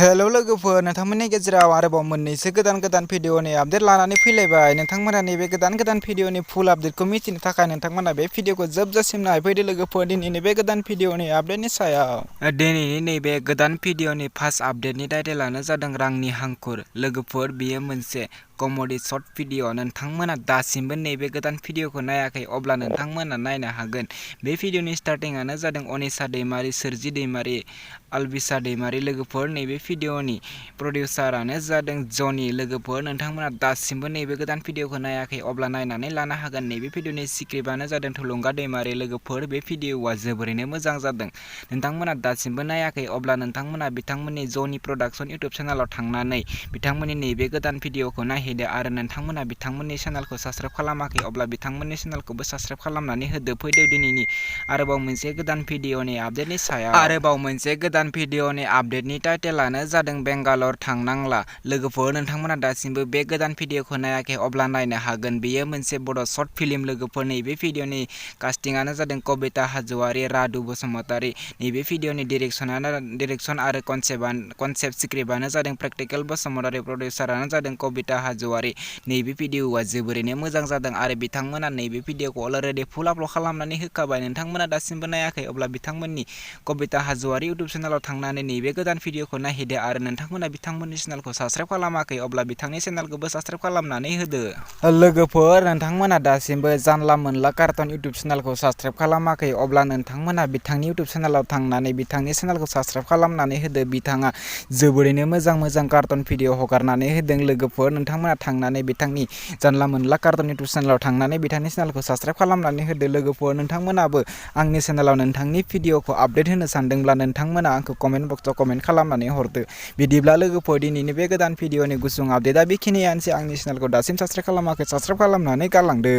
Hello लोगोफोर, नोंथांमोननि गेजेराव आरोबाव मोननैसो गोदान भिडिअनि आपडेट लानानै फैलायबाय। नोंथांमोना नैबे गोदान भिडिअनि फुल आपडेटखौ मिथिनो थाखाय नोंथांमोना बे भिडिअखौ जोबजासिम नायफैदो लोगोफोर। दिनैनि बे गोदान भिडिअनि आपडेटनि सायाव दिनैनि नैबे गोदान भिडिअनि फार्स्ट आपडेटनि टाइटेलानो जादों रांनि हांखुर। लोगोफोर, बेयो मोनसे कमेडि शर्ट भिडिअ। नोंथांमोना दासिमबो नैबे गोदान भिडिअखौ नायाखै अब्ला नोंथांमोना नायनो हागोन। बे भिडिअनि स्टार्टिंआनो जादों अनिसा दैमारि, सोरजि दैमारि, अलबिसा दैमारि। लोगोफोर, नैबे भिडिअनि प्रडिउसारानो जादों जनि। लोगोफोर, नोंथांमोना दासिमबो नैबे गोदान भिडिअखौ नायाखै अब्ला नायनानै लानो हागोन। नैबे भिडिअनि स्क्रिप्टआनो जादों थुलुंगा दैमारि। लोगोफोर, बे भिडिअआ जोबोरैनो मोजां जादों। नोंथांमोना दासिमबो नायाखै अब्ला नोंथांमोना बिथांमोननि जनि प्रडाक्शन इउटुब चेनेलाव थांनानै बिथांमोननि नैबे गोदान भिडिअखौ नायहैदो आरो नोंथांमोना बिथांमोननि चेनेलखौ साबस्क्राइब खालामाखै अब्ला बिथांमोननि चेनेलखौबो साबस्क्राइब खालामनानै होदो। फैदो दिनैनि आरोबाव मोनसे गोदान भिडिअनि आपडेटनि सायाव। आरोबाव मोनसे गोदान भिडिअनि आपडेटनि टाइटेलानो जादों बेंगालर थांनांला। लोगोफोर, नोंथांमोना दासिमबो बे गोदान भिडिअखौ नायाखै अब्ला नायनो हागोन। बेयो मोनसे बड' शर्ट फिल्म। लोगोफोर, नैबे भिडिअनि कास्टिंआनो जादों कबिता हाज'वारि, राधु बसुमतारी। नैबे भिडिअनि डिरेक्सन आरो कनसेप्ट स्क्रिप्टआनो जादों प्रेक्टिकेल बसुमतारी, प्रडिउसारानो जादों कबिता हाज'वारि। नैबे भिडिअआ जोबोरैनो मोजां जादों आरो बिथांमोना नैबे भिडिअखौ अलरेडि फुल आपल'ड खालामनानै होखाबाय। नोंथांमोना दासिमबो नायाखै अब्ला बिथांमोननि कबिता हाज'वारि इउटुब चेनेलाव थांनानै नैबे गोदान भिडिअखौ नायहैदो आरो नोंथांमोना बिथांमोननि चेनेलखौ साबस्क्राइब खालामाखै अब्ला बिथांनि चेनेलखौबो साबस्क्राइब खालामनानै होदो। लोगोफोर, नोंथांमोना दासिमबो जानला मोनला कार्टुन इउटुब चेनेलखौ साबस्क्राइब खालामाखै अब्ला नोंथांमोना बिथांनि इउटुब चेनेलाव थांनानै बिथांनि चेनेलखौ साबस्क्राइब खालामनानै होदो। बिथाङा जोबोरैनो मोजां कार्टुन भिडिअ हगारनानै होदों। लोगोफोर, नोंथांमोना थांनानै बिथांनि जानला मोनला कार्टुन इउटुब चेनेलाव थांनानै बिथांनि चेनेलखौ साबस्क्राइब खालामनानै होदो। लोगोफोर, नोंथांमोनाबो आंनि चेनेलाव नोंथांनि भिडिअखौ आपडेट होनो सानदोंब्ला नोंथांमोना आंखौ कमेन्ट बक्सआव कमेन्ट खालामनानै हरदो। बिदिब्ला लोगोफोर, दिनैनि बे गोदान भिडिअनि गुसुं आपडेटआ बेखिनियानोसै। आंनि चेनेलखौ दासिम साबस्क्राइब खालामाखै, साबस्क्राइब खालामनानै गालांदो।